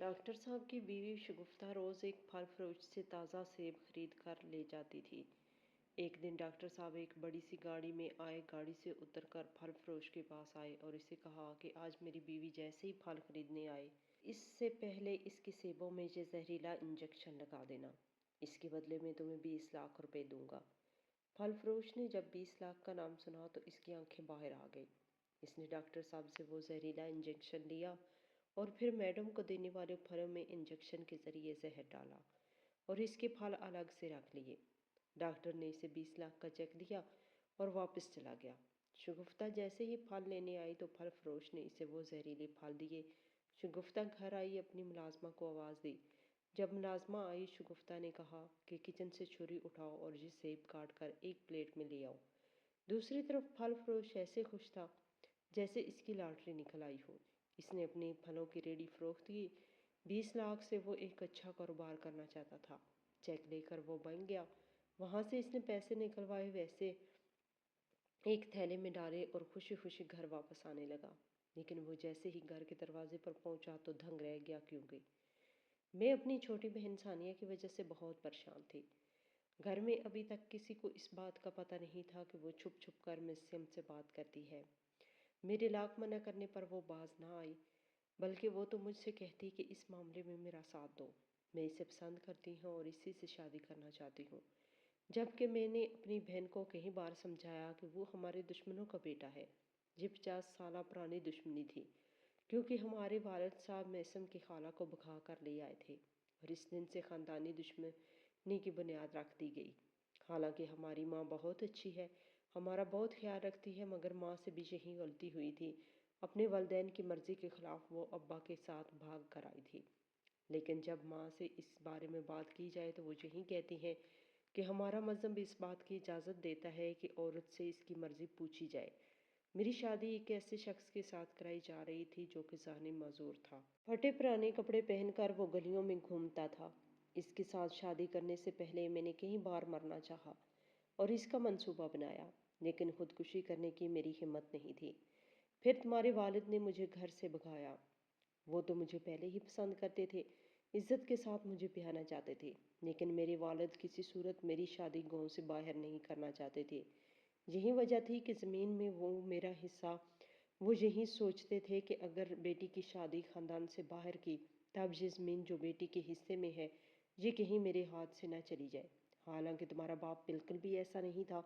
Doctor साहब की बीवी शगुफ्ता रोज़ एक फल फरोश से ताज़ा सेब खरीद कर ले जाती थी। एक दिन डॉक्टर साहब एक बड़ी सी गाड़ी में आए, गाड़ी से उतरकर फल फरोश के पास आए और इसे कहा कि आज मेरी बीवी जैसे ही फल खरीदने आए, इससे पहले इसके सेबों में ये जहरीला इंजेक्शन लगा देना। इसके बदले में तुम्हें 20 लाख रुपए दूंगा। फल फरोश ने जब 20 लाख का नाम सुना तो इसकी आंखें बाहर आ गई। इसने डॉक्टर साहब से वो जहरीला इंजेक्शन लिया और फिर मैडम को देने वाले फलों में इंजेक्शन के जरिए जहर डाला और इसके फल अलग से रख लिए। डॉक्टर ने इसे 20 लाख का चेक दिया और वापस चला गया। शगुफ्ता जैसे ही फल लेने आई तो फल फरोश ने इसे वो जहरीले फल दिए। शगुफ्ता घर आई, अपनी मुलाजमा को आवाज़ दी। जब मुलाजमा आई, शगुफ्ता ने कहा कि किचन से छुरी उठाओ और ये सेब काट कर एक प्लेट में ले आओ। दूसरी तरफ फल फरोश ऐसे खुश था जैसे इसकी लॉटरी निकल आई हो। इसने अपने फलों की रेडी फरोख्त की। 20 लाख से वो एक अच्छा कारोबार करना चाहता था। चेक लेकर वो बन गया। वहाँ से इसने पैसे निकलवाए, वैसे एक थैले में डाले और खुशी खुशी घर वापस आने लगा। लेकिन वो जैसे ही घर के दरवाजे पर पहुंचा तो दंग रह गया, क्योंकि मैं अपनी छोटी बहन सानिया की वजह से बहुत परेशान थी। घर में अभी तक किसी को इस बात का पता नहीं था कि वो छुप छुप कर मुझसे हमसे बात करती है। मेरे लाख मना करने पर वो बाज ना आई, बल्कि वो तो मुझसे कहती कि इस मामले में मेरा साथ दो। मैं इसे पसंद करती हूँ और इसी से शादी करना चाहती हूँ। जबकि मैंने अपनी बहन को कई बार समझाया कि वो हमारे दुश्मनों का बेटा है। ये 50 साल पुरानी दुश्मनी थी, क्योंकि हमारे वालिद साहब मैसम की खाला को भगा कर ले आए थे और इस दिन से ख़ानदानी दुश्मनी की बुनियाद रख दी गई। हालांकि हमारी माँ बहुत अच्छी है, हमारा बहुत ख्याल रखती है, मगर माँ से भी यही गलती हुई थी। अपने वालिदैन की मर्ज़ी के ख़िलाफ़ वो अब्बा के साथ भाग कर आई थी। लेकिन जब माँ से इस बारे में बात की जाए तो वो यही कहती हैं कि हमारा मज़हब इस बात की इजाज़त देता है कि औरत से इसकी मर्ज़ी पूछी जाए। मेरी शादी एक ऐसे शख्स के साथ कराई जा रही थी जो कि ज़हनी माजूर था। फटे पुराने कपड़े पहनकर वो गलियों में घूमता था। इसके साथ शादी करने से पहले मैंने कई बार मरना चाहा और इसका मंसूबा बनाया, लेकिन खुदकुशी करने की मेरी हिम्मत नहीं थी। फिर तुम्हारे वालिद ने मुझे घर से भगाया। वो तो मुझे पहले ही पसंद करते थे, इज्जत के साथ मुझे ब्याहना चाहते थे, लेकिन मेरे वालिद किसी सूरत मेरी शादी गांव से बाहर नहीं करना चाहते थे। यही वजह थी कि ज़मीन में वो मेरा हिस्सा, वो यही सोचते थे कि अगर बेटी की शादी ख़ानदान से बाहर की, तब ये ज़मीन जो बेटी के हिस्से में है ये कहीं मेरे हाथ से न चली जाए। हालांकि तुम्हारा बाप बिल्कुल भी ऐसा नहीं था,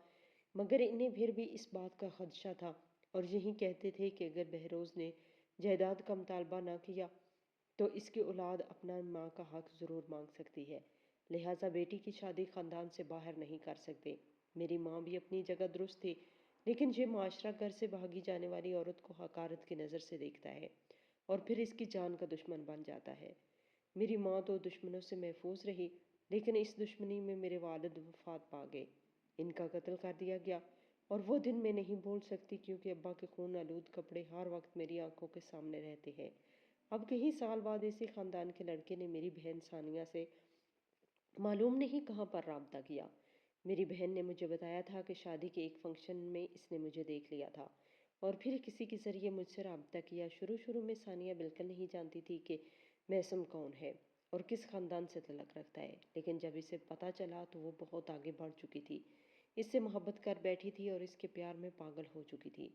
मगर इन्हें फिर भी इस बात का खदशा था और यही कहते थे कि अगर बहरोज़ ने जायदाद का मुतालबा ना किया तो इसकी औलाद अपना माँ का हक ज़रूर मांग सकती है। लिहाजा बेटी की शादी ख़ानदान से बाहर नहीं कर सकते। मेरी माँ भी अपनी जगह दुरुस्त थी, लेकिन ये माशरा घर से भागी जाने वाली औरत को हकारत की नज़र से देखता है और फिर इसकी जान का दुश्मन बन जाता है। मेरी माँ तो दुश्मनों से महफूज रही, लेकिन इस दुश्मनी में मेरे वालिद वफात पा गए। इनका कत्ल कर दिया गया और वो दिन मैं नहीं भूल सकती, क्योंकि अब्बा के खून आलूद कपड़े हर वक्त मेरी आंखों के सामने रहते हैं। अब कई साल बाद इसी ख़ानदान के लड़के ने मेरी बहन सानिया से मालूम नहीं कहाँ पर राब्ता किया। मेरी बहन ने मुझे बताया था कि शादी के एक फंक्शन में इसने मुझे देख लिया था और फिर किसी के ज़रिए मुझसे राब्ता किया। शुरू शुरू में सानिया बिल्कुल नहीं जानती थी कि मैसम कौन है और किस ख़ानदान से तलक रखता है, लेकिन जब इसे पता चला तो वो बहुत आगे बढ़ चुकी थी। इससे मोहब्बत कर बैठी थी और इसके प्यार में पागल हो चुकी थी।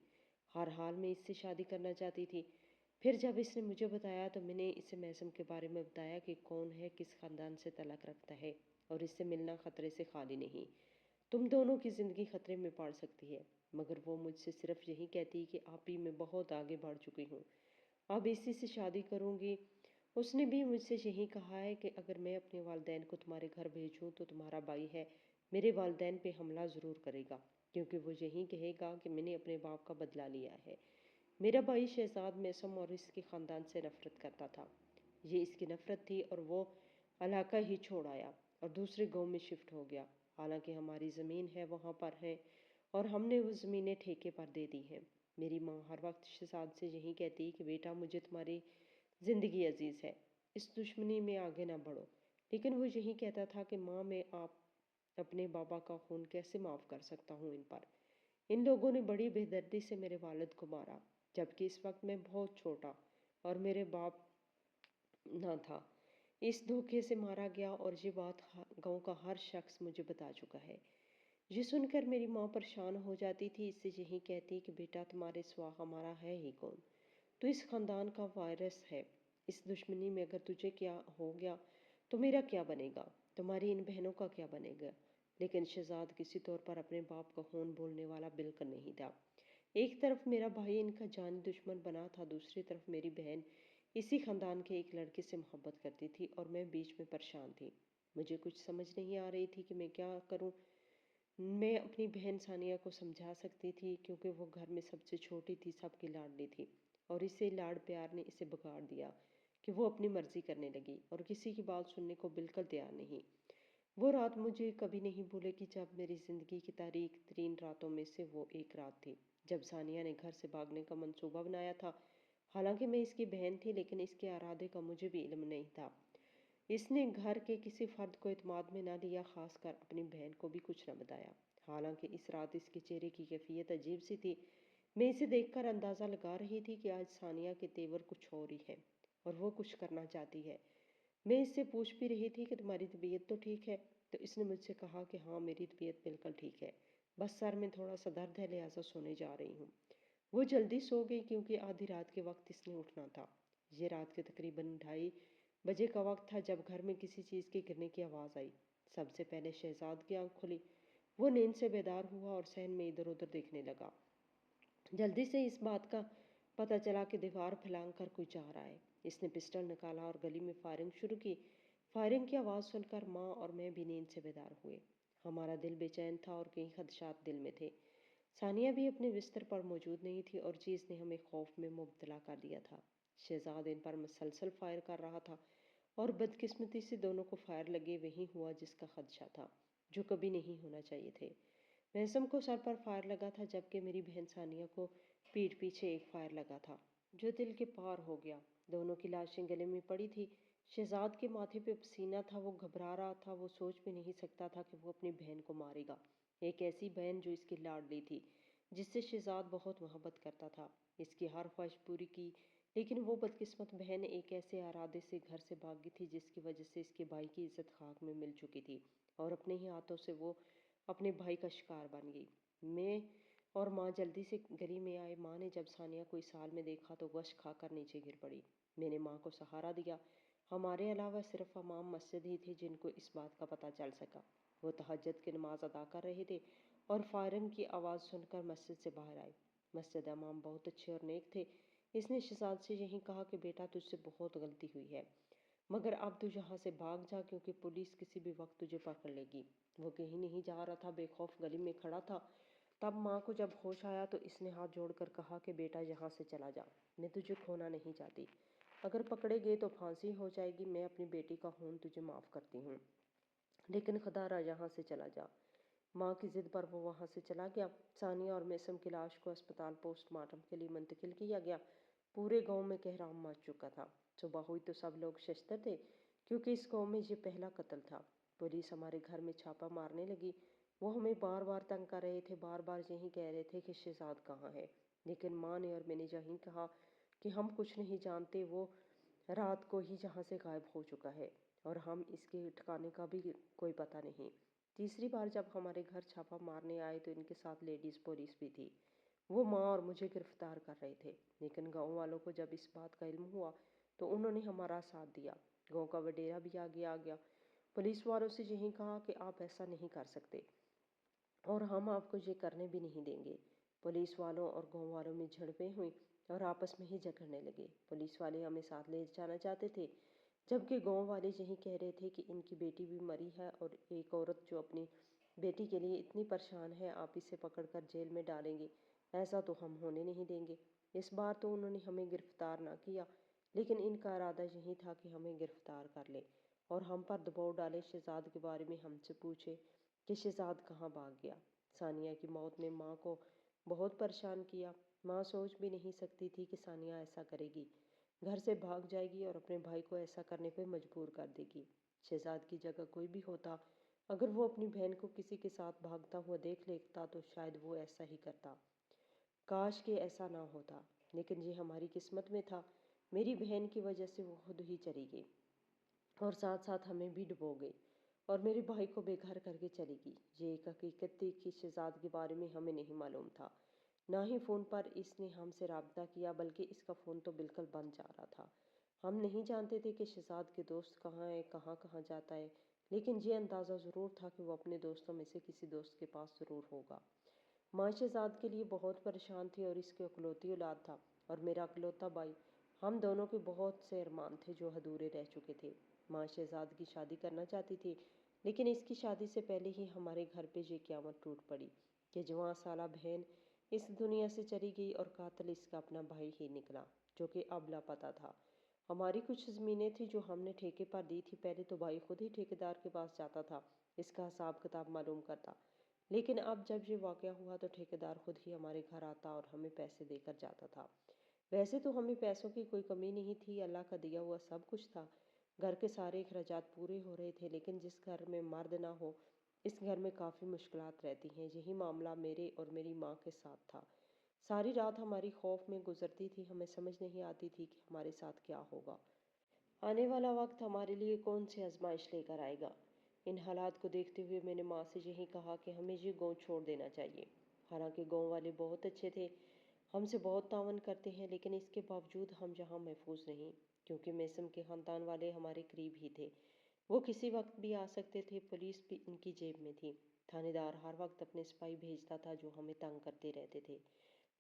हर हाल में इससे शादी करना चाहती थी। फिर जब इसने मुझे बताया तो मैंने इसे मैसम के बारे में बताया कि कौन है, किस ख़ानदान से तलक रखता है और इससे मिलना ख़तरे से खाली नहीं। तुम दोनों की ज़िंदगी ख़तरे में पड़ सकती है। मगर वो मुझसे सिर्फ यही कहती कि आप ही मैं बहुत आगे बढ़ चुकी हूँ, अब इसी से शादी करूँगी। उसने भी मुझसे यही कहा है कि अगर मैं अपने वालिदैन को तुम्हारे घर भेजूँ तो तुम्हारा भाई है मेरे वालिदैन पे हमला ज़रूर करेगा, क्योंकि वो यही कहेगा कि मैंने अपने बाप का बदला लिया है। मेरा भाई शहजाद मैसम और इसके ख़ानदान से नफ़रत करता था। ये इसकी नफ़रत थी और वो इलाका ही छोड़ आया और दूसरे गांव में शिफ्ट हो गया। हालांकि हमारी ज़मीन है वहाँ पर है और हमने वो ज़मीनें ठेके पर दे दी हैं। मेरी माँ हर वक्त शहजाद से यही कहती कि बेटा मुझे तुम्हारी ज़िंदगी अजीज़ है, इस दुश्मनी में आगे ना बढ़ो। लेकिन वो यही कहता था कि माँ मैं आप अपने बाबा का खून कैसे माफ़ कर सकता हूँ इन पर। इन लोगों ने बड़ी बेदर्दी से मेरे वालिद को मारा, जबकि इस वक्त मैं बहुत छोटा और मेरे बाप ना था। इस धोखे से मारा गया और ये बात गांव का हर शख्स मुझे बता चुका है। ये सुनकर मेरी माँ परेशान हो जाती थी, इससे यही कहती कि बेटा तुम्हारे सिवा हमारा है ही कौन, तो इस खानदान का वायरस है। इस दुश्मनी में अगर तुझे क्या हो गया तो मेरा क्या बनेगा, तुम्हारी इन बहनों का क्या बनेगा। लेकिन शहजाद किसी तौर पर अपने बाप का खून बोलने वाला बिल्कुल नहीं था। एक तरफ मेरा भाई इनका जानी दुश्मन बना था, दूसरी तरफ मेरी बहन इसी खानदान के एक लड़के से मोहब्बत करती थी और मैं बीच में परेशान थी। मुझे कुछ समझ नहीं आ रही थी कि मैं क्या करूं। मैं अपनी बहन सानिया को समझा सकती थी क्योंकि वो घर में सबसे छोटी थी, सबकी लाडली थी, और इसे लाड प्यार ने इसे बिगाड़ दिया कि वो अपनी मर्जी करने लगी और किसी की बात सुनने को बिल्कुल तैयार नहीं। वो रात मुझे कभी नहीं भूलेगी जब मेरी ज़िंदगी की तारीख तरीन रातों में से वो एक रात थी जब सानिया ने घर से भागने का मंसूबा बनाया था। हालांकि मैं इसकी बहन थी लेकिन इसके इरादे का मुझे भी इल्म नहीं था। इसने घर के किसी फर्द को इत्मीनान में ना लिया, खासकर अपनी बहन को भी कुछ न बताया। हालांकि इस रात इसके चेहरे की कैफियत अजीब सी थी। मैं इसे देखकर अंदाज़ा लगा रही थी कि आज सानिया के तेवर कुछ और ही है और वो कुछ करना चाहती है। मैं इससे पूछ भी रही थी कि तुम्हारी तबीयत तो ठीक है, तो इसने मुझसे कहा कि हाँ मेरी तबीयत बिल्कुल ठीक है, बस सर में थोड़ा सा दर्द है लिहाजा सोने जा रही हूँ। वो जल्दी सो गई क्योंकि आधी रात के वक्त इसने उठना था। ये रात के तकरीबन 2:30 बजे का वक्त था जब घर में किसी चीज़ के गिरने की आवाज़ आई। सबसे पहले शहजाद की आंख खुली। वो नींद से बेदार हुआ और सहन में इधर उधर देखने लगा। जल्दी से इस बात का पता चला कि दीवार फैलांग कर कोई जा रहा है। इसने पिस्टल निकाला और गली में फायरिंग शुरू की। फायरिंग की आवाज़ सुनकर माँ और मैं भी नींद से बेदार हुए। हमारा दिल बेचैन था और कई खदशात दिल में थे। सानिया भी अपने बिस्तर पर मौजूद नहीं थी और चीज़ ने हमें खौफ में मुब्तला कर दिया था। शहजाद इन पर मुसलसल फायर कर रहा था और बदकिस्मती से दोनों को फायर लगे वही हुआ जिसका खदशा था, जो कभी नहीं होना चाहिए थे। महसम को सर पर फायर लगा था जबकि मेरी बहन सानिया को पीठ पीछे एक फायर लगा था जो दिल के पार हो गया। दोनों की लाशें गले में पड़ी थी। शहजाद के माथे पे पसीना था, वो घबरा रहा था। वो सोच भी नहीं सकता था कि वो अपनी बहन को मारेगा, एक ऐसी बहन जो इसकी लाडली थी, जिससे शहजाद बहुत मोहब्बत करता था, इसकी हर ख्वाहिश पूरी की। लेकिन वो बदकिस्मत बहन एक ऐसे इरादे से घर से भागी थी जिसकी वजह से इसके भाई की इज्जत खाक में मिल चुकी थी और अपने ही हाथों से वो अपने भाई का शिकार बन गई। मैं और माँ जल्दी से गली में आए। माँ ने जब सानिया को इस हाल में देखा तो गश खाकर नीचे गिर पड़ी। मैंने माँ को सहारा दिया। हमारे अलावा सिर्फ इमाम मस्जिद ही थे जिनको इस बात का पता चल सका। वो तहज्जुद की नमाज अदा कर रहे थे और फायरिंग की आवाज़ सुनकर मस्जिद से बाहर आए। मस्जिद इमाम बहुत अच्छे और नेक थे। इसने शहजाद से यही कहा कि बेटा तुझसे बहुत गलती हुई है, मगर अब तू यहाँ से भाग जा क्योंकि पुलिस किसी भी वक्त तुझे पकड़ लेगी। वो कहीं नहीं जा रहा था, बेखौफ गली में खड़ा था। तब माँ को जब होश आया तो इसने हाथ जोड़कर कहा कि बेटा यहाँ से चला जा, मैं तुझे खोना नहीं चाहती। अगर पकड़े गए तो फांसी हो जाएगी। मैं अपनी बेटी का खून तुझे माफ़ करती हूँ, लेकिन खुदारा यहाँ से चला जा। माँ की जिद पर वो वहाँ से चला गया। सानिया और मैसम की लाश को अस्पताल पोस्टमार्टम के लिए मुंतकिल किया गया। पूरे गांव में कहराम मच चुका था। सुबह हुई तो सब लोग शशतर थे क्योंकि इस गांव में ये पहला कत्ल था। पुलिस हमारे घर में छापा मारने लगी। वो हमें बार बार तंग कर रहे थे, बार बार यही कह रहे थे कि शहजाद कहाँ है। लेकिन माँ ने और मैंने यही कहा कि हम कुछ नहीं जानते, वो रात को ही जहाँ से गायब हो चुका है और हम इसके ठिकाने का भी कोई पता नहीं। तीसरी बार जब हमारे घर छापा मारने आए तो इनके साथ लेडीज़ पुलिस भी थी। वो माँ और मुझे गिरफ्तार कर रहे थे, लेकिन गांव वालों को जब इस बात का इल्म हुआ तो उन्होंने हमारा साथ दिया। गांव का वडेरा भी आगे आ गया। पुलिस वालों से यही कहा कि आप ऐसा नहीं कर सकते और हम आपको ये करने भी नहीं देंगे। पुलिस वालों और गांव वालों में झड़पें हुई और आपस में ही झगड़ने लगे। पुलिस वाले हमें साथ ले जाना चाहते थे जबकि गांव वाले यही कह रहे थे कि इनकी बेटी भी मरी है और एक औरत जो अपनी बेटी के लिए इतनी परेशान है, आप इसे पकड़कर जेल में डालेंगे, ऐसा तो हम होने नहीं देंगे। इस बार तो उन्होंने हमें गिरफ्तार ना किया, लेकिन इनका इरादा यही था कि हमें गिरफ्तार कर ले और हम पर दबाव डाले, शहजाद के बारे में हमसे पूछे कि शहजाद कहाँ भाग गया। सानिया की मौत ने माँ को बहुत परेशान किया। माँ सोच भी नहीं सकती थी कि सानिया ऐसा करेगी, घर से भाग जाएगी और अपने भाई को ऐसा करने पर मजबूर कर देगी। शहजाद की जगह कोई भी होता, अगर वो अपनी बहन को किसी के साथ भागता हुआ देख लेता तो शायद वो ऐसा ही करता। काश कि ऐसा ना होता, लेकिन ये हमारी किस्मत में था। मेरी बहन की वजह से वो खुद ही चली गई और साथ साथ हमें भी डुबो गई और मेरे भाई को बेघर करके चली गई। ये एक हकीकत थी कि शहजाद के बारे में हमें नहीं मालूम था। ना ही फ़ोन पर इसने हमसे राब्ता किया, बल्कि इसका फ़ोन तो बिल्कुल बंद जा रहा था। हम नहीं जानते थे कि शहजाद के दोस्त कहाँ है, कहाँ कहाँ जाता है, लेकिन ये अंदाज़ा ज़रूर था कि वो अपने दोस्तों में से किसी दोस्त के पास ज़रूर होगा। माँ शहजाद के लिए बहुत परेशान थी और इसकी इकलौती औलाद था और मेरा इकलौता भाई। हम दोनों के बहुत से अरमान थे जो अधूरे रह चुके थे। माँ शहजाद की शादी करना चाहती थी, लेकिन इसकी शादी से पहले ही हमारे घर पे ये क़यामत टूट पड़ी कि जवां साला बहन इस दुनिया से चली गई और कातिल इसका अपना भाई ही निकला, जो कि अब लापता था। हमारी कुछ ज़मीनें थी जो हमने ठेके पर दी थी। पहले तो भाई खुद ही ठेकेदार के पास जाता था, इसका हिसाब किताब मालूम करता, लेकिन अब जब ये वाक़या हुआ तो ठेकेदार खुद ही हमारे घर आता और हमें पैसे देकर जाता था। वैसे तो हमें पैसों की कोई कमी नहीं थी, अल्लाह का दिया हुआ सब कुछ था। घर के सारे अखराजात पूरे हो रहे थे, लेकिन जिस घर में मर्द ना हो, इस घर में काफ़ी मुश्किलात रहती हैं। यही मामला मेरे और मेरी माँ के साथ था। सारी रात हमारी खौफ में गुजरती थी, हमें समझ नहीं आती थी कि हमारे साथ क्या होगा। आने वाला वक्त हमारे लिए कौन सी आजमाइश लेकर आएगा। इन हालात को देखते हुए मैंने माँ से यही कहा कि हमें ये गांव छोड़ देना चाहिए। हालांकि गांव वाले बहुत अच्छे थे, हमसे बहुत तावन करते हैं, लेकिन इसके बावजूद हम यहाँ महफूज नहीं, क्योंकि मैसम के ख़ानदान वाले हमारे करीब ही थे। वो किसी वक्त भी आ सकते थे, पुलिस भी उनकी जेब में थी। थानेदार हर वक्त अपने सिपाही भेजता था जो हमें तंग करते रहते थे,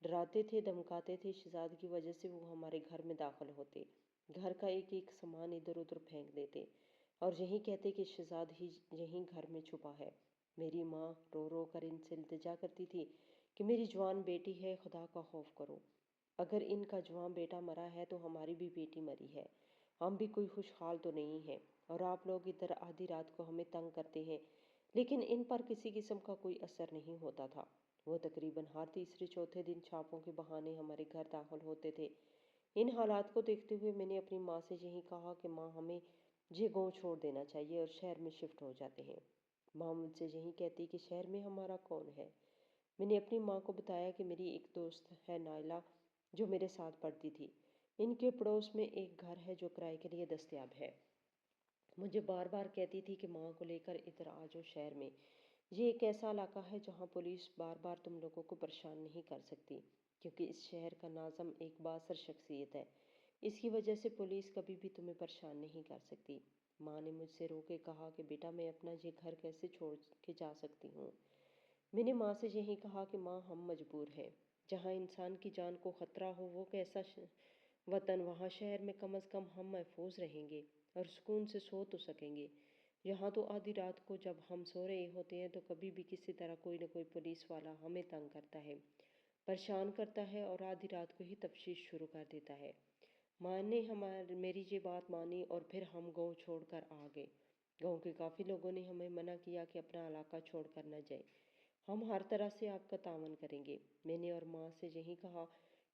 डराते थे, धमकाते थे। शहजाद की वजह से वो हमारे घर में दाखिल होते, घर का एक एक सामान इधर उधर फेंक देते और यही कहते कि शहजाद ही यहीं घर में छुपा है। मेरी माँ रो रो कर इनसे इल्तिजा करती थी कि मेरी जवान बेटी है, खुदा का खौफ करो। अगर इनका जवान बेटा मरा है तो हमारी भी बेटी मरी है। हम भी कोई खुशहाल तो नहीं है और आप लोग इधर आधी रात को हमें तंग करते हैं, लेकिन इन पर किसी किस्म का कोई असर नहीं होता था। वो तकरीबन हर तीसरे चौथे दिन छापों के बहाने हमारे घर दाखिल होते थे। इन हालात को देखते हुए मैंने अपनी माँ से यही कहा कि माँ, हमें ये गाँव छोड़ देना चाहिए और शहर में शिफ्ट हो जाते हैं। माँ मुझसे यही कहती कि शहर में हमारा कौन है। मैंने अपनी माँ को बताया कि मेरी एक दोस्त है नायला, जो मेरे साथ पढ़ती थी। इनके पड़ोस में एक घर है जो किराए के लिए दस्तयाब है। मुझे बार बार कहती थी कि माँ को लेकर इधर आ जाओ शहर में। ये एक ऐसा इलाका है जहाँ पुलिस बार बार तुम लोगों को परेशान नहीं कर सकती, क्योंकि इस शहर का नाज़म एक बासर शख्सियत है। इसकी वजह से पुलिस कभी भी तुम्हें परेशान नहीं कर सकती। माँ ने मुझसे रो के कहा कि बेटा, मैं अपना ये घर कैसे छोड़ के जा सकती हूँ। मैंने माँ से यही कहा कि माँ, हम मजबूर हैं। जहाँ इंसान की जान को ख़तरा हो वो कैसा वतन, वहाँ शहर में कम अज़ कम हम महफूज रहेंगे और सुकून से सो तो सकेंगे। यहाँ तो आधी रात को जब हम सो रहे होते हैं तो कभी भी किसी तरह कोई न कोई पुलिस वाला हमें तंग करता है, परेशान करता है और आधी रात को ही तफ्तीश शुरू कर देता है। माँ ने मेरी ये बात मानी और फिर हम गाँव छोड़कर आ गए। गाँव के काफ़ी लोगों ने हमें मना किया कि अपना इलाका छोड़कर न जाए, हम हर तरह से आपका तावन करेंगे। मैंने और माँ से यही कहा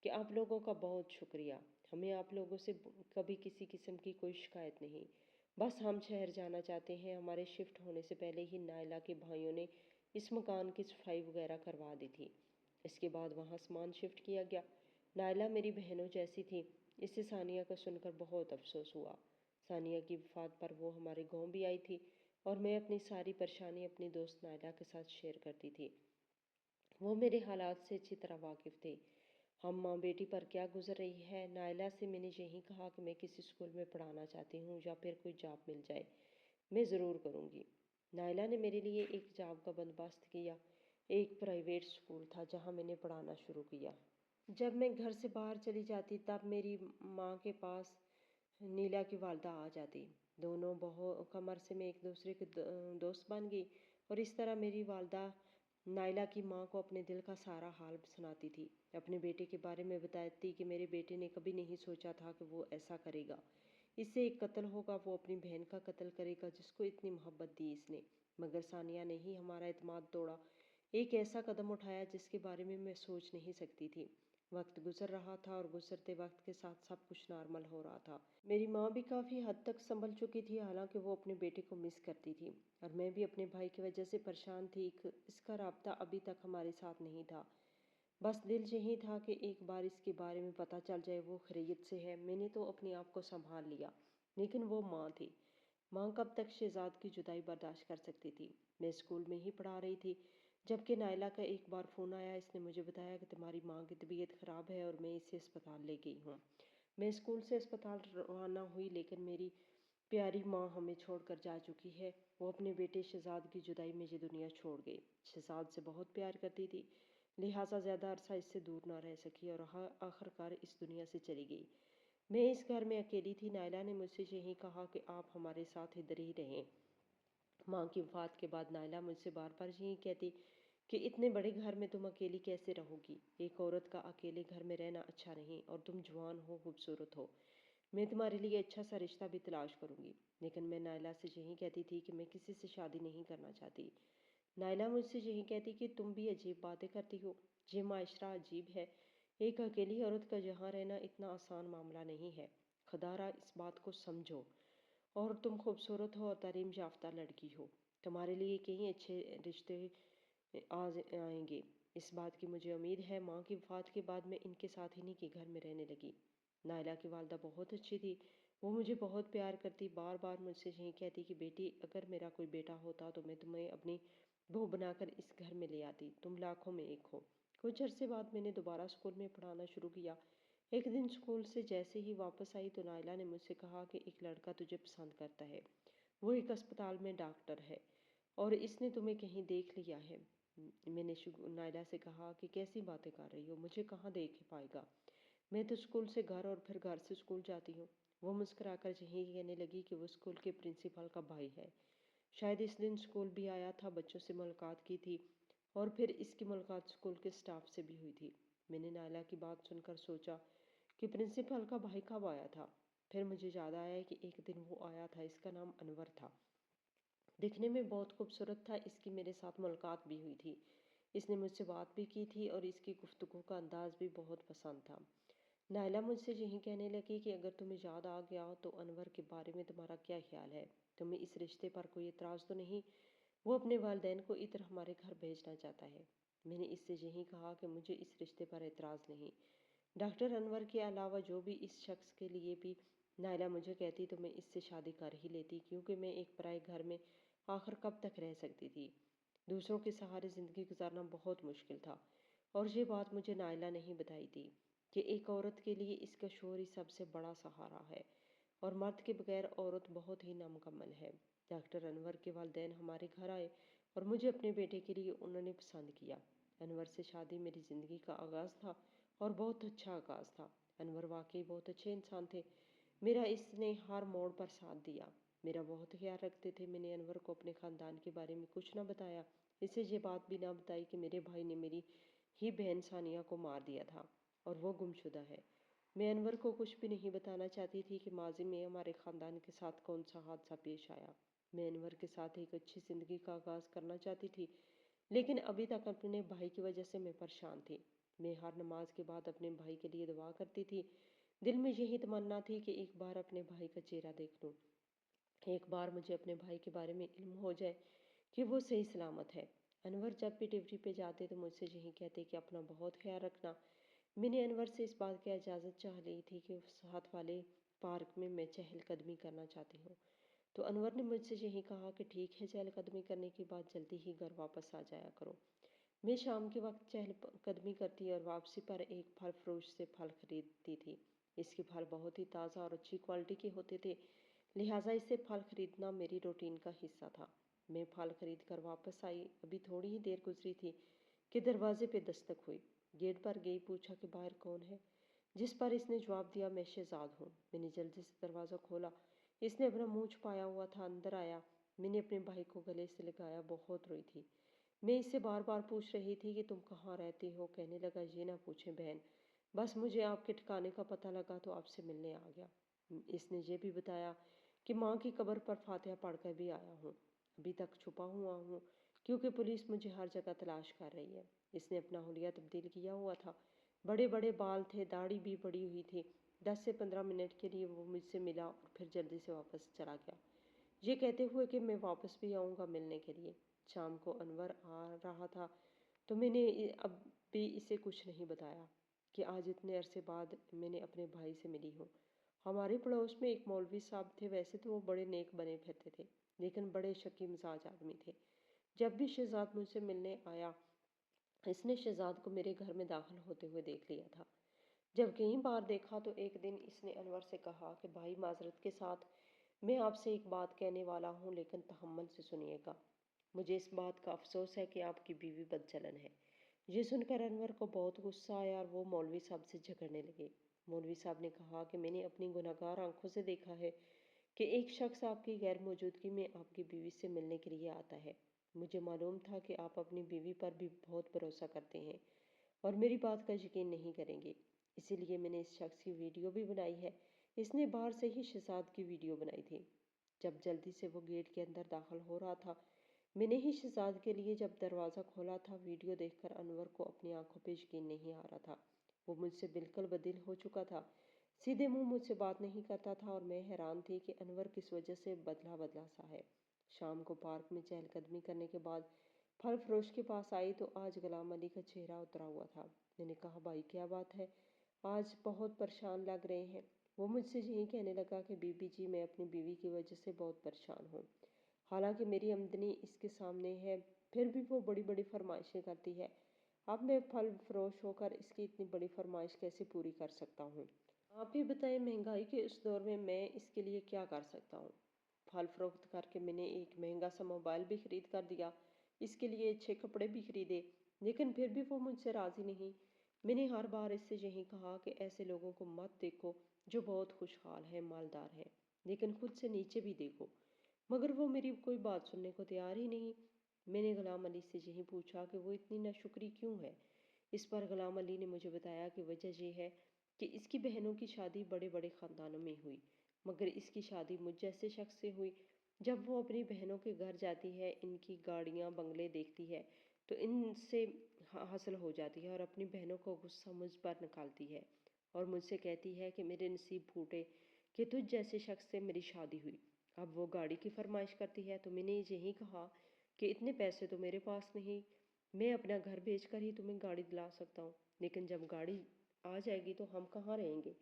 कि आप लोगों का बहुत शुक्रिया, हमें आप लोगों से कभी किसी किस्म की कोई शिकायत नहीं। बस हम शहर जाना चाहते हैं। हमारे शिफ्ट होने से पहले ही नायला के भाइयों ने इस मकान की सफाई वगैरह करवा दी थी। इसके बाद वहाँ सामान शिफ्ट किया गया। नायला मेरी बहनों जैसी थी। इससे सानिया का सुनकर बहुत अफसोस हुआ। सानिया की वफ़ात पर वो हमारे गांव भी आई थी और मैं अपनी सारी परेशानी अपनी दोस्त नायला के साथ शेयर करती थी। वो मेरे हालात से अच्छी तरह वाकिफ़ थे। हम माँ बेटी पर क्या गुजर रही है। नायला से मैंने यही कहा कि मैं किसी स्कूल में पढ़ाना चाहती हूँ या फिर कोई जॉब मिल जाए, मैं ज़रूर करूँगी। नायला ने मेरे लिए एक जॉब का बंदोबस्त किया। एक प्राइवेट स्कूल था जहाँ मैंने पढ़ाना शुरू किया। जब मैं घर से बाहर चली जाती तब मेरी माँ के पास नीला की वालदा आ जाती। दोनों बहुत कमर से मैं एक दूसरे के दोस्त बन गई और इस तरह मेरी वालदा नायला की माँ को अपने दिल का सारा हाल सुनाती थी। अपने बेटे के बारे में बताती कि मेरे बेटे ने कभी नहीं सोचा था कि वो ऐसा करेगा। इससे एक कत्ल होगा, वो अपनी बहन का कत्ल करेगा जिसको इतनी मोहब्बत दी इसने। मगर सानिया ने ही हमारा एतमाद तोड़ा, एक ऐसा कदम उठाया जिसके बारे में मैं सोच नहीं सकती थी। वक्त गुजर रहा था और गुजरते वक्त के साथ सब कुछ नॉर्मल हो रहा था। मेरी माँ भी काफ़ी हद तक संभल चुकी थी, हालांकि वो अपने बेटे को मिस करती थी और मैं भी अपने भाई की वजह से परेशान थी। इसका राब्ता अभी तक हमारे साथ नहीं था। بس دل یہی تھا کہ ایک بار اس کے بارے میں پتہ چل جائے وہ خیریت سے ہے۔ میں نے تو اپنے آپ کو سنبھال لیا، لیکن وہ ماں تھی۔ ماں کب تک شہزاد کی جدائی برداشت کر سکتی تھی؟ میں اسکول میں ہی پڑھا رہی تھی جبکہ نائلہ کا ایک بار فون آیا۔ اس نے مجھے بتایا کہ تمہاری ماں کی طبیعت خراب ہے اور میں اسے اسپتال لے گئی ہوں۔ میں اسکول سے اسپتال روانہ ہوئی، لیکن میری پیاری ماں ہمیں چھوڑ کر جا چکی ہے۔ وہ اپنے بیٹے شہزاد کی جدائی میں یہ دنیا چھوڑ گئی۔ شہزاد سے بہت پیار کرتی تھی، لہٰذا زیادہ عرصہ اس سے دور نہ رہ سکی اور آخرکار اس دنیا سے چلی گئی۔ میں اس گھر میں اکیلی تھی۔ نائلہ نے مجھ سے یہی کہا کہ آپ ہمارے ساتھ ادھر ہی رہیں۔ ماں کی وفات کے بعد نائلہ مجھ سے بار بار یہی کہتی کہ اتنے بڑے گھر میں تم اکیلی کیسے رہو گی؟ ایک عورت کا اکیلے گھر میں رہنا اچھا نہیں، اور تم جوان ہو، خوبصورت ہو، میں تمہارے لیے اچھا سا رشتہ بھی تلاش کروں گی۔ لیکن میں نائلہ سے یہی کہتی تھی کہ میں کسی سے شادی نہیں کرنا چاہتی۔ نائلہ مجھ سے یہی کہتی کہ تم بھی عجیب باتیں کرتی ہو، یہ معاشرہ عجیب ہے، ایک اکیلی عورت کا یہاں رہنا اتنا آسان معاملہ نہیں ہے۔ خدا را اس بات کو سمجھو، اور تم خوبصورت ہو اور تعلیم یافتہ لڑکی ہو، تمہارے لیے کئی اچھے رشتے آئیں گے۔ اس بات کی مجھے امید ہے۔ ماں کی وفات کے بعد میں ان کے ساتھ انہی کے گھر میں رہنے لگی۔ نائلہ کی والدہ بہت اچھی تھی، وہ مجھے بہت پیار کرتی، بار بار مجھ سے یہی کہتی کہ بیٹی اگر میرا کوئی بیٹا ہوتا تو میں تمہیں اپنی بہو بنا کر اس گھر میں لے آتی، تم لاکھوں میں ایک ہو۔ کچھ عرصے بعد میں نے دوبارہ اسکول میں پڑھانا شروع کیا۔ ایک دن اسکول سے جیسے ہی واپس آئی تو نائلہ نے مجھ سے کہا کہ ایک لڑکا تجھے پسند کرتا ہے، وہ ایک اسپتال میں ڈاکٹر ہے اور اس نے تمہیں کہیں دیکھ لیا ہے۔ میں نے نائلہ سے کہا کہ کیسی باتیں کر رہی ہو، مجھے کہاں دیکھ پائے گا، میں تو اسکول سے گھر اور پھر گھر سے اسکول جاتی ہوں۔ وہ مسکرا کر یہی کہنے لگی کہ وہ اسکول کے پرنسپل کا بھائی ہے، شاید اس دن اسکول بھی آیا تھا، بچوں سے ملاقات کی تھی اور پھر اس کی ملاقات اسکول کے اسٹاف سے بھی ہوئی تھی۔ میں نے نائلہ کی بات سن کر سوچا کہ پرنسپل کا بھائی کب آیا تھا؟ پھر مجھے یاد آیا کہ ایک دن وہ آیا تھا، اس کا نام انور تھا، دکھنے میں بہت خوبصورت تھا، اس کی میرے ساتھ ملاقات بھی ہوئی تھی، اس نے مجھ سے بات بھی کی تھی اور اس کی گفتگو کا انداز بھی بہت پسند تھا۔ نائلہ مجھ سے یہی کہنے لگی کہ اگر تمہیں یاد آ گیا تو انور کے بارے میں تمہارا کیا خیال ہے؟ تمہیں اس رشتے پر کوئی اعتراض تو نہیں؟ وہ اپنے والدین کو ادھر ہمارے گھر بھیجنا چاہتا ہے۔ میں نے اس سے یہی کہا کہ مجھے اس رشتے پر اعتراض نہیں، ڈاکٹر انور کے علاوہ جو بھی اس شخص کے لیے بھی نائلہ مجھے کہتی تو میں اس سے شادی کر ہی لیتی، کیونکہ میں ایک پرائے گھر میں آخر کب تک رہ سکتی تھی؟ دوسروں کے سہارے زندگی گزارنا بہت مشکل تھا، اور یہ بات مجھے نائلہ نہیں بتائی تھی کہ ایک عورت کے لیے اس کا شوہر ہی سب سے بڑا سہارا ہے، اور مرد کے بغیر عورت بہت ہی نامکمل ہے۔ ڈاکٹر انور کے والدین ہمارے گھر آئے اور مجھے اپنے بیٹے کے لیے انہوں نے پسند کیا۔ انور سے شادی میری زندگی کا آغاز تھا اور بہت اچھا آغاز تھا۔ انور واقعی بہت اچھے انسان تھے، میرا اس نے ہر موڑ پر ساتھ دیا، میرا بہت خیال رکھتے تھے۔ میں نے انور کو اپنے خاندان کے بارے میں کچھ نہ بتایا، اسے یہ بات بھی نہ بتائی کہ میرے بھائی نے میری ہی بہن ثانیہ کو مار دیا تھا اور وہ گم شدہ ہے۔ میں انور کو کچھ بھی نہیں بتانا چاہتی تھی کہ ماضی میں ہمارے خاندان کے ساتھ کون سا حادثہ پیش آیا۔ میں انور کے ساتھ ایک اچھی زندگی کا آغاز کرنا چاہتی تھی، لیکن ابھی تک اپنے بھائی کی وجہ سے میں پریشان تھی۔ میں ہر نماز کے بعد اپنے بھائی کے لیے دعا کرتی تھی، دل میں یہی تمنا تھی کہ ایک بار اپنے بھائی کا چہرہ دیکھ لوں، ایک بار مجھے اپنے بھائی کے بارے میں علم ہو جائے کہ وہ صحیح سلامت ہے۔ انور جب بھی ڈیوٹی پہ جاتے تو مجھ سے یہی کہتے کہ اپنا بہت خیال رکھنا۔ میں نے انور سے اس بات کی اجازت چاہ لی تھی کہ ساتھ والے پارک میں چہل قدمی کرنا چاہتی ہوں، تو انور نے مجھ سے یہی کہا کہ ٹھیک ہے، چہل قدمی کرنے کے بعد جلدی ہی گھر واپس آ جایا کرو۔ میں شام کے وقت چہل قدمی کرتی اور واپسی پر ایک پھل فروش سے پھل خریدتی تھی۔ اس کے پھل بہت ہی تازہ اور اچھی کوالٹی کے ہوتے تھے، لہٰذا اس سے پھل خریدنا میری روٹین کا حصہ تھا۔ میں پھل خرید کر واپس آئی، ابھی تھوڑی ہی دیر گزری تھی کہ دروازے پہ دستک ہوئی۔ گیٹ پر گئی، پوچھا کہ باہر کون ہے، جس پر اس نے جواب دیا میں شہزاد ہوں۔ میں نے جلدی سے دروازہ کھولا، اس نے اپنا منہ چھپایا ہوا تھا، اندر آیا۔ میں نے اپنے بھائی کو گلے سے لگایا، بہت روئی تھی۔ میں اس سے بار بار پوچھ رہی تھی کہ تم کہاں رہتے ہو؟ کہنے لگا یہ نہ پوچھیں بہن، بس مجھے آپ کے ٹھکانے کا پتہ لگا تو آپ سے ملنے آ گیا۔ اس نے یہ بھی بتایا کہ ماں کی قبر پر فاتحہ پڑھ کر بھی آیا ہوں، ابھی تک چھپا ہوا ہوں کیونکہ پولیس مجھے ہر جگہ تلاش کر رہی ہے۔ اس نے اپنا حلیہ تبدیل کیا ہوا تھا، بڑے بڑے بال تھے، داڑھی بھی بڑی ہوئی تھی۔ 10 سے 15 منٹ کے لیے وہ مجھ سے ملا اور پھر جلدی سے واپس چلا گیا، یہ کہتے ہوئے کہ میں واپس بھی آؤں گا ملنے کے لیے۔ شام کو انور آ رہا تھا تو میں نے اب بھی اسے کچھ نہیں بتایا کہ آج اتنے عرصے بعد میں نے اپنے بھائی سے ملی ہوں۔ ہمارے پڑوس میں ایک مولوی صاحب تھے، ویسے تو وہ بڑے نیک بنے پھرتے تھے، لیکن بڑے شکی مزاج آدمی تھے۔ جب بھی شہزاد مجھ سے ملنے آیا، اس نے شہزاد کو میرے گھر میں داخل ہوتے ہوئے دیکھ لیا تھا۔ جب کئی بار دیکھا تو ایک دن اس نے انور سے کہا کہ بھائی معذرت کے ساتھ میں آپ سے ایک بات کہنے والا ہوں، لیکن تحمل سے سنیے گا۔ مجھے اس بات کا افسوس ہے کہ آپ کی بیوی بدچلن ہے۔ یہ سن کر انور کو بہت غصہ آیا اور وہ مولوی صاحب سے جھگڑنے لگے۔ مولوی صاحب نے کہا کہ میں نے اپنی گناہگار آنکھوں سے دیکھا ہے کہ ایک شخص آپ کی غیر موجودگی میں آپ کی بیوی سے ملنے کے لیے آتا ہے۔ مجھے معلوم تھا کہ آپ اپنی بیوی پر بھی بہت بھروسہ کرتے ہیں اور میری بات کا یقین نہیں کریں گے، اسی لیے میں نے اس شخص کی ویڈیو بھی بنائی ہے۔ اس نے باہر سے ہی شہزاد کی ویڈیو بنائی تھی۔ جب جلدی سے وہ گیٹ کے اندر داخل ہو رہا تھا، میں نے ہی شہزاد کے لیے جب دروازہ کھولا تھا، ویڈیو دیکھ کر انور کو اپنی آنکھوں پہ یقین نہیں آ رہا تھا۔ وہ مجھ سے بالکل بدل ہو چکا تھا، سیدھے منہ مجھ سے بات نہیں کرتا تھا اور میں حیران تھی کہ انور کس وجہ سے بدلا بدلا سا ہے۔ شام کو پارک میں چہل قدمی کرنے کے بعد پھل فروش کے پاس آئی تو آج غلام علی کا چہرہ اترا ہوا تھا۔ میں نے کہا بھائی کیا بات ہے، آج بہت پریشان لگ رہے ہیں۔ وہ مجھ سے یہی کہنے لگا کہ بی بی جی میں اپنی بیوی کی وجہ سے بہت پریشان ہوں، حالانکہ میری آمدنی اس کے سامنے ہے، پھر بھی وہ بڑی بڑی فرمائشیں کرتی ہے۔ اب میں پھل فروش ہو کر اس کی اتنی بڑی فرمائش کیسے پوری کر سکتا ہوں؟ آپ ہی بتائیں، مہنگائی کے اس دور میں اس کے لیے کیا کر سکتا ہوں؟ پھل فروخت کر کے میں نے ایک مہنگا سا موبائل بھی خرید کر دیا، اس کے لیے اچھے کپڑے بھی خریدے، لیکن پھر بھی وہ مجھ سے راضی نہیں۔ میں نے ہر بار اس سے یہی کہا کہ ایسے لوگوں کو مت دیکھو جو بہت خوشحال ہیں، مالدار ہیں، لیکن خود سے نیچے بھی دیکھو، مگر وہ میری کوئی بات سننے کو تیار ہی نہیں۔ میں نے غلام علی سے یہی پوچھا کہ وہ اتنی ناشکری کیوں ہے؟ اس پر غلام علی نے مجھے بتایا کہ وجہ یہ ہے کہ اس کی بہنوں کی شادی بڑے بڑے خاندانوں میں ہوئی، مگر اس کی شادی مجھ جیسے شخص سے ہوئی۔ جب وہ اپنی بہنوں کے گھر جاتی ہے، ان کی گاڑیاں بنگلے دیکھتی ہے تو ان سے حاصل ہو جاتی ہے اور اپنی بہنوں کو غصہ مجھ پر نکالتی ہے اور مجھ سے کہتی ہے کہ میرے نصیب پھوٹے کہ تجھ جیسے شخص سے میری شادی ہوئی۔ اب وہ گاڑی کی فرمائش کرتی ہے تو میں نے یہی کہا کہ اتنے پیسے تو میرے پاس نہیں، میں اپنا گھر بیچ کر ہی تمہیں گاڑی دلا سکتا ہوں، لیکن جب گاڑی آ جائے گی تو ہم کہاں رہیں گے؟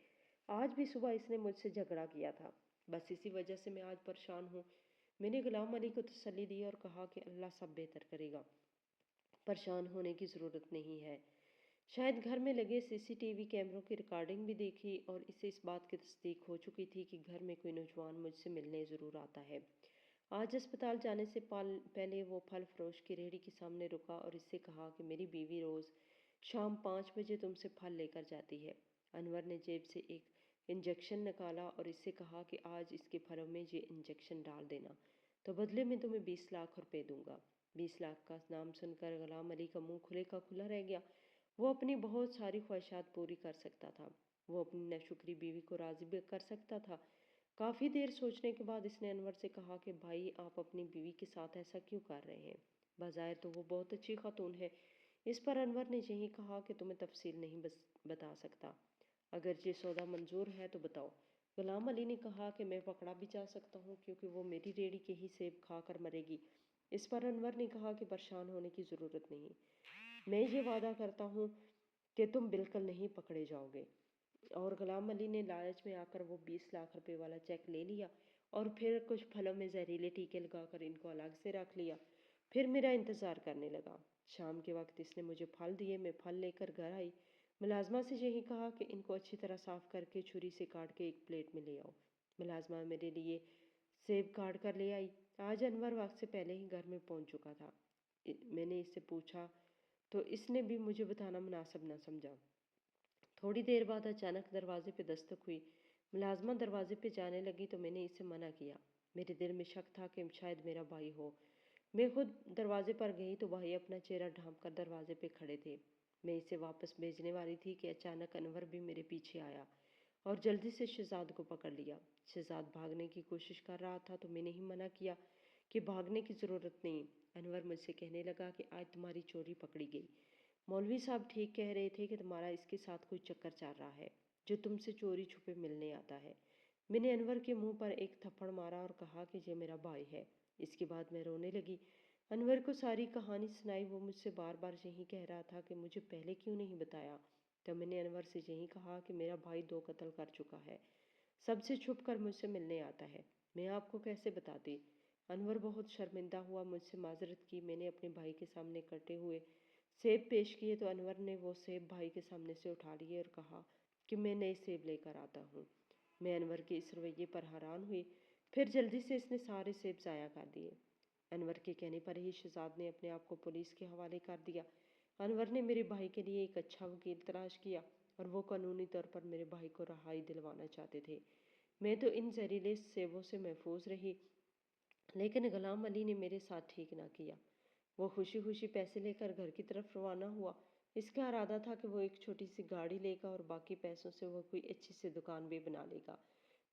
آج بھی صبح اس نے مجھ سے جھگڑا کیا تھا، بس اسی وجہ سے میں آج پریشان ہوں۔ میں نے غلام علی کو تسلی دی اور کہا کہ اللہ سب بہتر کرے گا، پریشان ہونے کی ضرورت نہیں ہے۔ شاید گھر میں لگے سی سی ٹی وی کیمروں کی ریکارڈنگ بھی دیکھی اور اسے اس بات کی تصدیق ہو چکی تھی کہ گھر میں کوئی نوجوان مجھ سے ملنے ضرور آتا ہے۔ آج اسپتال جانے سے پہلے وہ پھل فروش کی ریہڑی کے سامنے رکا اور اس سے کہا کہ میری بیوی روز شام 5 بجے تم سے پھل لے کر جاتی ہے۔ انور نے جیب سے ایک انجیکشن نکالا اور اس سے کہا کہ آج اس کے پھلوں میں یہ انجیکشن ڈال دینا تو بدلے میں تمہیں 20 لاکھ روپے دوں گا۔ 20 لاکھ کا نام سن کر غلام علی کا منہ کھلے کا کھلا رہ گیا۔ وہ اپنی بہت ساری خواہشات پوری کر سکتا تھا، وہ اپنی ناشکری بیوی کو راضی بھی کر سکتا تھا۔ کافی دیر سوچنے کے بعد اس نے انور سے کہا کہ بھائی آپ اپنی بیوی کے ساتھ ایسا کیوں کر رہے ہیں؟ بظاہر تو وہ بہت اچھی خاتون ہے۔ اس پر انور نے یہی کہا کہ تمہیں تفصیل نہیں بتا سکتا، اگر یہ سودا منظور ہے تو بتاؤ۔ غلام علی نے کہا کہ میں پکڑا بھی جا سکتا ہوں کیونکہ وہ میری ریڑھی کے ہی سیب کھا کر مرے گی۔ اس پر انور نے کہا کہ پریشان ہونے کی ضرورت نہیں، میں یہ وعدہ کرتا ہوں کہ تم بالکل نہیں پکڑے جاؤ گے۔ اور غلام علی نے لالچ میں آ کر وہ 20 لاکھ روپے والا چیک لے لیا اور پھر کچھ پھلوں میں زہریلے ٹیکے لگا کر ان کو الگ سے رکھ لیا، پھر میرا انتظار کرنے لگا۔ شام کے وقت اس نے مجھے پھل دیے، میں پھل لے کر گھر آئی، ملازمہ سے یہی کہا کہ ان کو اچھی طرح صاف کر کے چھری سے کاٹ کے ایک پلیٹ میں لے آؤ۔ ملازمہ میرے لیے سیب کاٹ کر لے آئی۔ آج انور وقت سے پہلے ہی گھر میں پہنچ چکا تھا۔ میں نے اس سے پوچھا تو اس نے بھی مجھے بتانا مناسب نہ سمجھا۔ تھوڑی دیر بعد اچانک دروازے پہ دستک ہوئی، ملازمہ دروازے پہ جانے لگی تو میں نے اسے منع کیا۔ میرے دل میں شک تھا کہ شاید میرا بھائی ہو۔ میں خود دروازے پر گئی تو بھائی اپنا چہرہ ڈھانپ کر دروازے پہ کھڑے تھے۔ میں اسے واپس بھیجنے والی تھی کہ اچانک انور بھی میرے پیچھے آیا اور جلدی سے شہزاد کو پکڑ لیا۔ شہزاد بھاگنے کی کوشش کر رہا تھا تو میں نے ہی منع کیا کہ بھاگنے کی ضرورت نہیں۔ انور مجھ سے کہنے لگا کہ آج تمہاری چوری پکڑی گئی، مولوی صاحب ٹھیک کہہ رہے تھے کہ تمہارا اس کے ساتھ کوئی چکر چل رہا ہے جو تم سے چوری چھپے ملنے آتا ہے۔ میں نے انور کے منہ پر ایک تھپڑ مارا اور کہا کہ یہ میرا بھائی ہے۔ اس کے بعد میں رونے لگی۔ انور کو ساری کہانی سنائی۔ وہ مجھ سے بار بار یہی کہہ رہا تھا کہ مجھے پہلے کیوں نہیں بتایا۔ تو میں نے انور سے یہی کہا کہ میرا بھائی 2 قتل کر چکا ہے، سب سے چھپ کر مجھ سے ملنے آتا ہے، میں آپ کو کیسے بتاتی۔ انور بہت شرمندہ ہوا، مجھ سے معذرت کی۔ میں نے اپنے بھائی کے سامنے کٹے ہوئے سیب پیش کیے تو انور نے وہ سیب بھائی کے سامنے سے اٹھا لیے اور کہا کہ میں نئے سیب لے کر آتا ہوں۔ میں انور کے اس رویے پر حیران ہوئی، پھر جلدی سے اس نے سارے سیب ضائع کر دیے۔ انور کے کہنے پر ہی شہزاد نے اپنے آپ کو پولیس کے حوالے کر دیا۔ انور نے میرے بھائی کے لیے ایک اچھا وکیل تلاش کیا اور وہ قانونی طور پر میرے بھائی کو رہائی دلوانا چاہتے تھے۔ میں تو ان زہریلے سیبوں سے محفوظ رہی، لیکن غلام علی نے میرے ساتھ ٹھیک نہ کیا۔ وہ خوشی خوشی پیسے لے کر گھر کی طرف روانہ ہوا۔ اس کا ارادہ تھا کہ وہ ایک چھوٹی سی گاڑی لے گا اور باقی پیسوں سے وہ کوئی اچھی سی دکان بھی بنا لے گا۔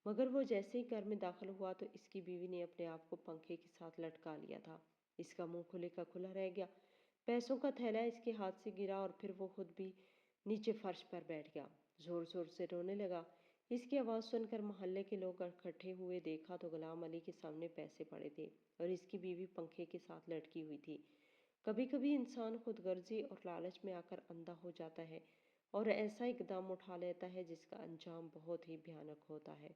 مگر وہ جیسے ہی گھر میں داخل ہوا تو اس کی بیوی نے اپنے آپ کو پنکھے کے ساتھ لٹکا لیا تھا۔ اس کا منہ کھلے کا کھلا رہ گیا، پیسوں کا تھیلا اس کے ہاتھ سے گرا اور پھر وہ خود بھی نیچے فرش پر بیٹھ گیا، زور زور سے رونے لگا۔ اس کی آواز سن کر محلے کے لوگ اکٹھے ہوئے، دیکھا تو غلام علی کے سامنے پیسے پڑے تھے اور اس کی بیوی پنکھے کے ساتھ لٹکی ہوئی تھی۔ کبھی کبھی انسان خود غرضی اور لالچ میں آ کر اندھا ہو جاتا ہے اور ایسا اقدام اٹھا لیتا ہے جس کا انجام بہت ہی بھیانک ہوتا ہے۔